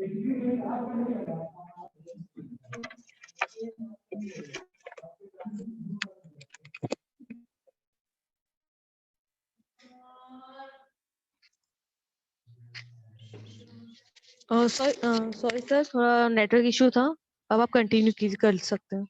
Sorry sir, थोड़ा network issue था। अब आप कंटिन्यू कर सकते हैं।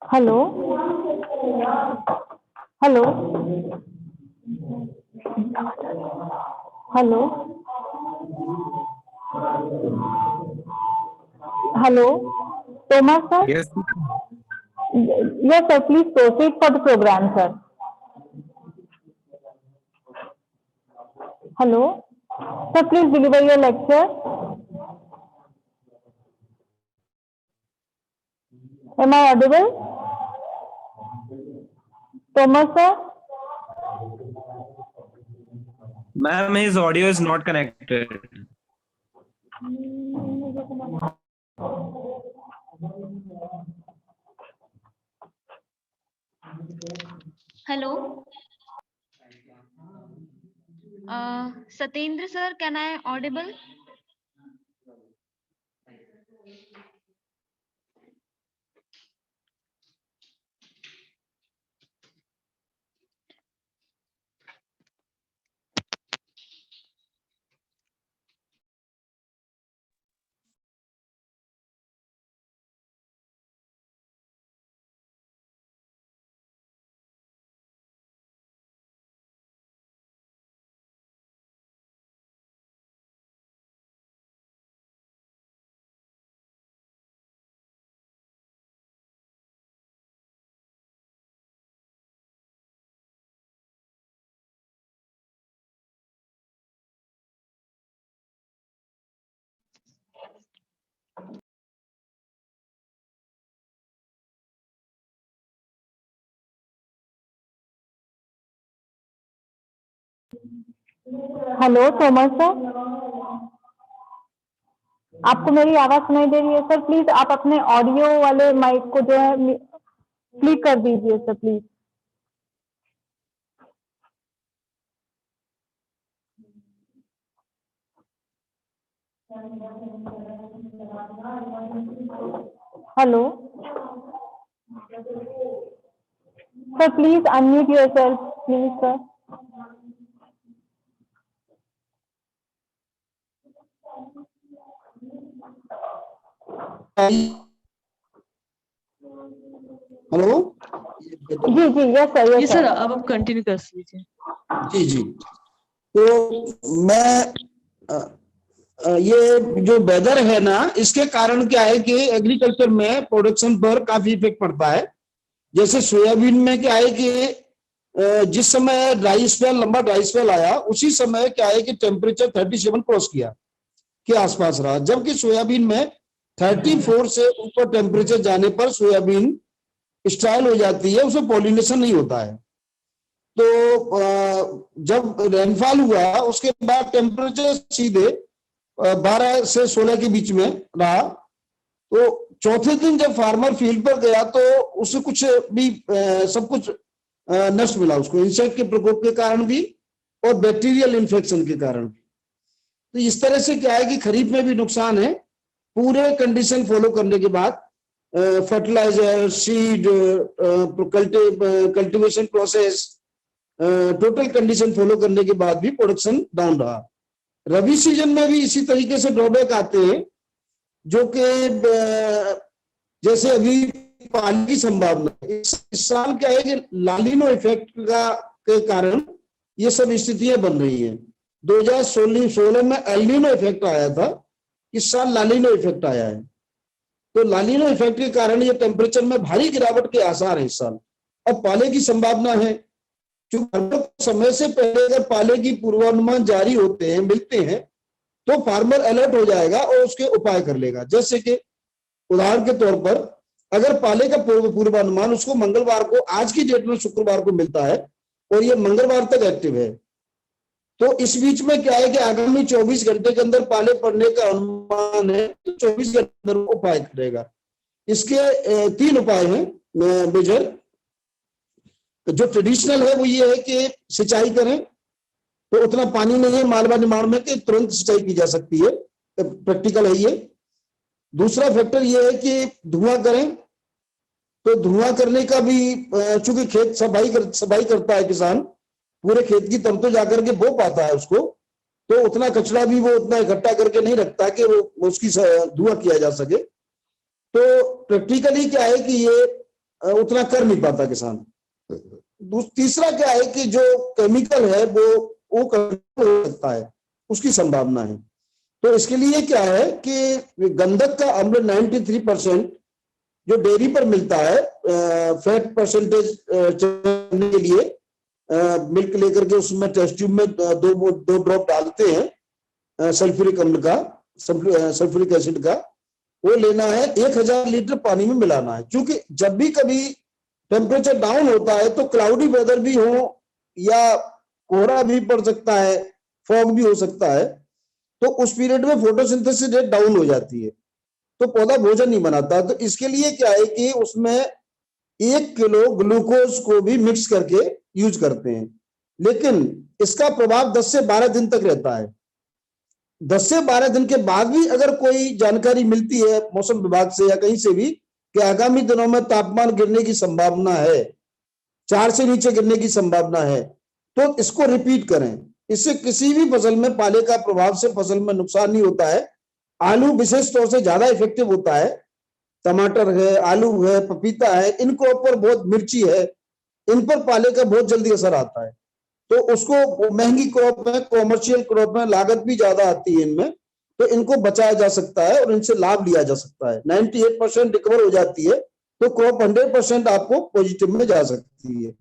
Hello hello hello hello Thomas sir? Yes. Yes sir, please proceed for the program sir. Hello sir, please deliver your lecture. Am I audible? Thomas sir? Ma'am, his audio is not connected. Hello. Satyendra sir, can I audible? Hello Thomas sir? आपको मेरी आवाज सुनाई दे रही है sir? Please आप अपने audio वाले mic को जो है क्लिक कर दीजिए sir please. Hello sir, please unmute yourself please sir. Hello जी जी यस सर जी सर, अब आप कंटिन्यू कर लीजिए। जी जी। तो मैं ये जो वेदर है ना, इसके कारण क्या है कि एग्रीकल्चर में प्रोडक्शन पर काफी इफेक्ट पड़ता है। जैसे सोयाबीन में क्या है कि जिस समय ड्राई स्पेल, लंबा ड्राई स्पेल आया, उसी समय क्या है कि टेम्परेचर 37 क्रॉस किया के आसपास रहा, जबकि सोयाबीन में 34 से ऊपर टेम्परेचर जाने पर सोयाबीन स्टाइल हो जाती है, उसमें पॉलिनेशन नहीं होता है। तो जब रेनफॉल हुआ उसके बाद टेम्परेचर सीधे 12 से 16 के बीच में रहा। तो चौथे दिन जब फार्मर फील्ड पर गया तो उसे कुछ भी सब कुछ नष्ट मिला उसको, इंसेक्ट के प्रकोप के कारण भी और बैक्टीरियल इन्फेक्शन के कारण भी। तो इस तरह से क्या है कि खरीफ में भी नुकसान है। पूरे कंडीशन फॉलो करने के बाद fertiliser, seed, cultivation process, total condition follow करने के बाद भी प्रोडक्शन डाउन रहा। रबी सीजन में भी इसी तरीके से ड्रॉबैक आते हैं, जो कि जैसे अभी पानी की संभावना इस साल क्या है कि लालिनो इफेक्ट का के कारण ये सब स्थितियां बन रही हैं। 2016 में एल नीनो इफेक्ट आया था, इस साल लालिनो इफेक्ट आया है। तो लालिनो इफेक्ट के कारण ये टेम्परेचर में भारी गिरावट के आसार हैं इस साल। अब पाले की संभावना है, क्योंकि समय से पहले अगर पाले की पूर्वानुमान जारी होते हैं, मिलते हैं, तो फार्मर अलर्ट हो जाएगा और उसके उपाय कर लेगा। जैसे कि उदाहरण के तौर पर अगर पाले का पूर्वानुमान उसको मंगलवार को, आज की डेट में शुक्रवार को मिलता है और ये मंगलवार तक एक्टिव है, तो इस बीच में क्या है कि आगामी 24 घंटे के अंदर पाले पड़ने का अनुमान है, तो 24 घंटे के अंदर उपाय करेगा। इसके 3 उपाय हैं मेजर। जो ट्रेडिशनल है वो ये है कि सिंचाई करें, तो उतना पानी नहीं है मालवा निमाड़ में कि तुरंत सिंचाई की जा सकती है, प्रैक्टिकल है ये। दूसरा फैक्टर ये है कि धुआं करें, तो धुआं करने का भी चूंकि खेत सफाई करता है किसान, पूरे खेत की तब तो जाकर के बो पाता है उसको, तो उतना कचरा भी वो उतना इकट्ठा करके नहीं रखता कि वो उसकी धुआं किया जा सके। तो प्रैक्टिकली क्या है कि ये उतना कर नहीं पाता किसान। तीसरा क्या है कि जो केमिकल है वो कंट्रोल हो सकता है, उसकी संभावना है। तो इसके लिए क्या है कि गंधक का अम्ल 93% जो डेयरी पर मिलता है, फैट परसेंटेज के लिए मिल्क लेकर के उसमें टेस्ट ट्यूब में 2 ड्रॉप डालते हैं सल्फ्यूरिक अम्ल का, सल्फ्यूरिक एसिड का, वो लेना है, 1000 लीटर पानी में मिलाना है। क्योंकि जब भी कभी टेम्परेचर डाउन होता है तो क्लाउडी वेदर भी हो या कोहरा भी पड़ सकता है, फॉग भी हो सकता है, तो उस पीरियड में फोटोसिंथेसिस रेट डाउन हो जाती है, तो पौधा भोजन नहीं बनाता। तो इसके लिए क्या है कि उसमें 1 किलो ग्लूकोज को भी मिक्स करके यूज करते हैं, लेकिन इसका प्रभाव 10 से 12 दिन तक रहता है। 10 से 12 दिन के बाद भी अगर कोई जानकारी मिलती है मौसम विभाग से या कहीं से भी कि आगामी दिनों में तापमान गिरने की संभावना है, 4 से नीचे गिरने की संभावना है, तो इसको रिपीट करें। इससे किसी भी फसल में पाले का प्रभाव से फसल में नुकसान नहीं होता है। आलू विशेष तौर से ज्यादा इफेक्टिव होता है, टमाटर है, आलू है, पपीता है, इन क्रॉप पर बहुत, मिर्ची है, इन पर पाले का बहुत जल्दी असर आता है। तो उसको महंगी क्रॉप में, कॉमर्शियल क्रॉप में लागत भी ज्यादा आती है इनमें, तो इनको बचाया जा सकता है और इनसे लाभ लिया जा सकता है। 98% रिकवर हो जाती है, तो क्रॉप 100% आपको पॉजिटिव में जा सकती है।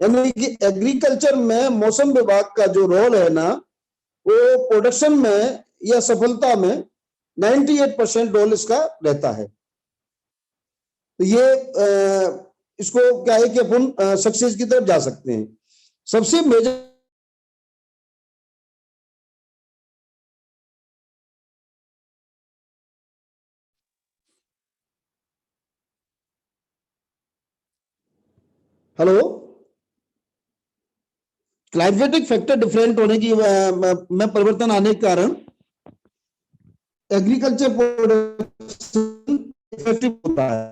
यानी कि एग्रीकल्चर में मौसम विभाग का जो रोल है ना, वो प्रोडक्शन में या सफलता में 98% रोल इसका रहता है। तो ये इसको क्या है कि अपन सक्सेस की तरफ जा सकते हैं। सबसे major hello, climatic factor different होने की में परिवर्तन आने के कारण एग्रीकल्चर प्रोडक्शन इफेक्टिव होता है।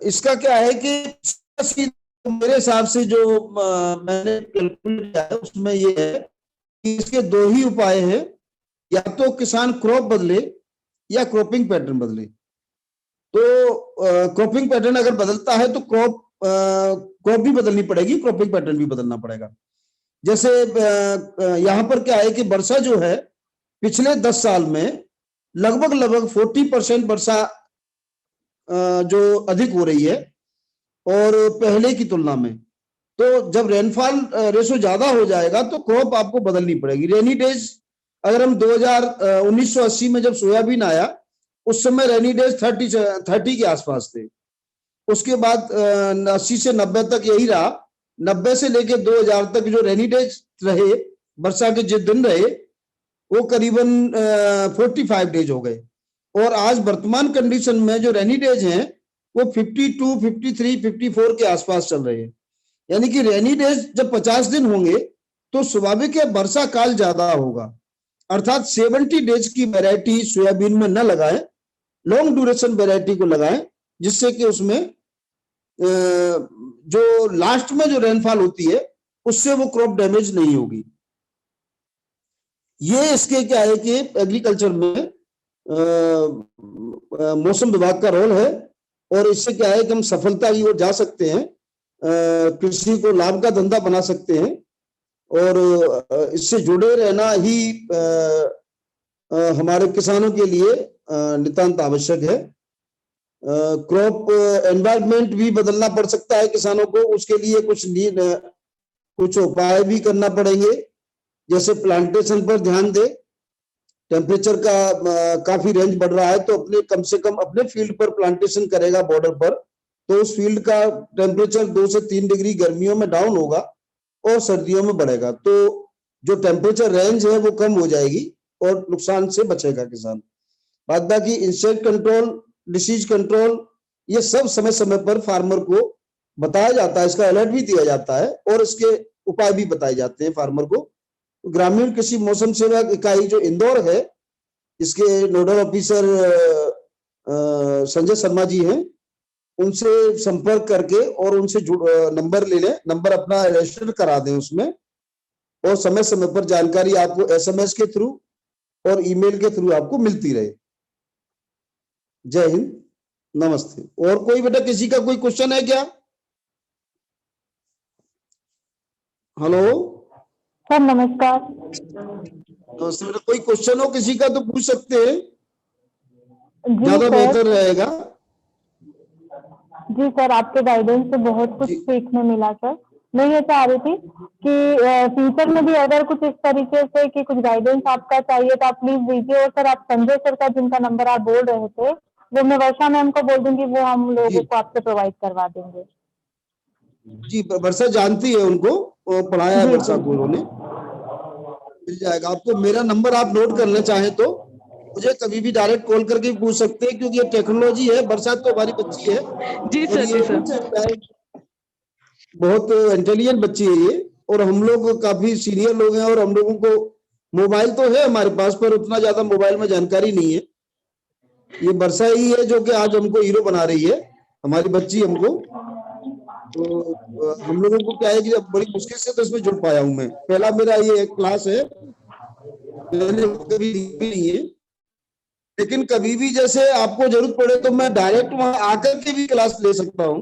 इसका क्या है कि मेरे हिसाब से जो मैंने कैलकुलेट किया है उसमें ये है कि इसके 2 ही उपाय हैं, या तो किसान क्रॉप बदले या क्रॉपिंग पैटर्न बदले। तो क्रॉपिंग पैटर्न अगर बदलता है तो क्रॉप भी बदलनी पड़ेगी, क्रॉपिंग पैटर्न भी बदलना पड़ेगा। जैसे यहाँ पर क्या है कि वर्षा जो है पिछले 10 साल में लगभग 40% वर्षा जो अधिक हो रही है और पहले की तुलना में। तो जब रेनफॉल रेशो ज्यादा हो जाएगा तो क्रॉप आपको बदलनी पड़ेगी। रेनी डेज अगर हम 1980 में जब सोयाबीन आया उस समय रेनी डेज 30 के आसपास थे। उसके बाद 80 से 90 तक यही रहा। 90 से लेके 2000 तक जो रेनी डेज रहे, वर्षा के जो दिन रहे, वो करीबन 45 डेज हो गए। और आज वर्तमान कंडीशन में जो रेनी डेज हैं वो 52, 53, 54 के आसपास चल रहे हैं। यानी कि रेनी डेज जब 50 दिन होंगे तो स्वाभाविक है वर्षा काल ज्यादा होगा। अर्थात 70 डेज की वैरायटी सोयाबीन में न लगाएं, लॉन्ग ड्यूरेशन वैरायटी को लगाएं, जिससे कि उसमें जो लास्ट में जो रेनफॉल होती है उससे वो क्रॉप डैमेज नहीं होगी। ये इसके क्या है कि एग्रीकल्चर में मौसम विभाग का रोल है और इससे क्या है कि हम सफलता की ओर जा सकते हैं, कृषि को लाभ का धंधा बना सकते हैं और इससे जुड़े रहना ही हमारे किसानों के लिए नितांत आवश्यक है। क्रॉप एनवायरनमेंट भी बदलना पड़ सकता है किसानों को, उसके लिए कुछ उपाय भी करना पड़ेंगे, जैसे प्लांटेशन पर ध्यान दे। टेम्परेचर का काफी रेंज बढ़ रहा है, तो कम से कम अपने फील्ड पर प्लांटेशन करेगा बॉर्डर पर, तो उस फील्ड का टेम्परेचर 2 से 3 डिग्री गर्मियों में डाउन होगा और सर्दियों में बढ़ेगा, तो जो टेम्परेचर रेंज है वो कम हो जाएगी और नुकसान से बचेगा किसान। बाद बाकी इंसेक्ट कंट्रोल, डिसीज कंट्रोल, ये सब समय समय पर फार्मर को बताया जाता है, इसका अलर्ट भी दिया जाता है और इसके उपाय भी बताए जाते हैं फार्मर को। ग्रामीण कृषि मौसम सेवा इकाई जो इंदौर है, इसके नोडल ऑफिसर संजय शर्मा जी हैं, उनसे संपर्क करके और उनसे नंबर ले लें, नंबर अपना रजिस्टर करा दें उसमें, और समय समय पर जानकारी आपको SMS के थ्रू और ईमेल के थ्रू आपको मिलती रहे। जय हिंद, नमस्ते। और कोई बेटा किसी का कोई क्वेश्चन है क्या? हेलो सर नमस्कार। नमस्ते बेटा, कोई क्वेश्चन हो किसी का तो पूछ सकते हैं, जी ज्यादा सर। बेहतर रहेगा। जी सर, आपके गाइडेंस से बहुत कुछ सीखने मिला सर। मैं ये चाह रही थी कि फ्यूचर में भी अगर कुछ इस तरीके से कि कुछ गाइडेंस आपका चाहिए तो आप प्लीज दीजिए। और सर आप संजय सर का जिनका नंबर आप बोल रहे थे, वो मैं वर्षा मैम को बोल दूंगी, वो हम लोगों को आपसे प्रोवाइड करवा देंगे। जी, वर्षा जानती है उनको, पढ़ाया है जी, वर्षा जी। को उन्होंने, मिल जाएगा आपको। मेरा नंबर आप नोट करना चाहे तो मुझे कभी भी डायरेक्ट कॉल करके पूछ सकते हैं, क्योंकि ये टेक्नोलॉजी है। बरसात तो हमारी बच्ची है जी और सर, जी सर। ये बहुत इंटेलिजेंट बच्ची है ये, और हम लोग काफी सीनियर लोग हैं और हम लोगों को मोबाइल तो है हमारे पास, पर उतना ज्यादा मोबाइल में जानकारी नहीं है। ये वर्षा ही है जो कि आज हमको हीरो बना रही है, हमारी बच्ची हमको। तो हम लोगों को क्या है कि बड़ी मुश्किल से तो इसमें जुड़ पाया हूं मैं। पहला मेरा ये क्लास है, मैंने कभी दी भी नहीं है, लेकिन कभी भी जैसे आपको जरूरत पड़े तो मैं डायरेक्ट वहां आकर के भी क्लास ले सकता हूँ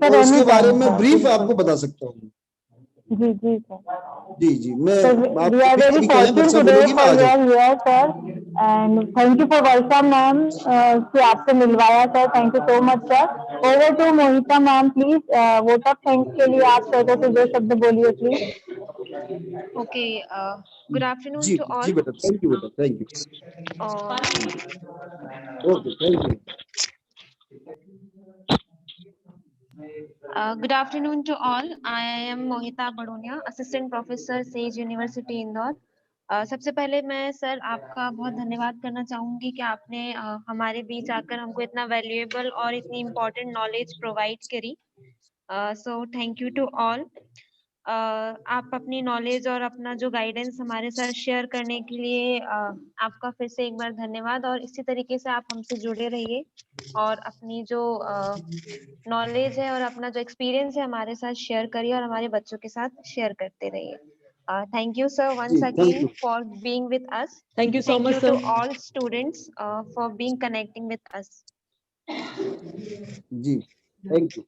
सर और उसके बारे anytime, में sir, ब्रीफ बिल्कुल। आपको बता सकता हूँ। जी जी सर। जी जी, मैं So आप we are कभी very कभी कहें fortunate वर्षा today बोलेगी मैं for आ your जाऊँ। here, sir, and thank you for Varsha ma'am से आपसे मिलवाया sir. Thank you so much sir. Over to Mohita ma'am, please vote of thanks के लिए आप सर से 2 शब्द बोलिए please. Okay, good afternoon ji to all. जी बेटा, थैंक यू बेटा, thank you. Okay, thank you. Good afternoon to all. I am Mohita Badonia, Assistant Professor, Sage University, Indore. सबसे पहले मैं सर आपका बहुत धन्यवाद करना चाहूंगी कि आपने हमारे बीच आकर हमको इतना वैल्यूएबल और इतनी इम्पोर्टेंट नॉलेज प्रोवाइड करी। So thank you to all. आप अपनी नॉलेज और अपना जो गाइडेंस हमारे साथ शेयर करने के लिए आपका फिर से एक बार धन्यवाद। और इसी तरीके से आप हमसे जुड़े रहिए और अपनी जो नॉलेज है और अपना जो एक्सपीरियंस है हमारे साथ शेयर करिए और हमारे बच्चों के साथ शेयर करते रहिए। Thank you sir once जी, thank again you. for being with us. Thank you so Thank much, you to sir. all students for being connecting with us. जी, थैंक यू।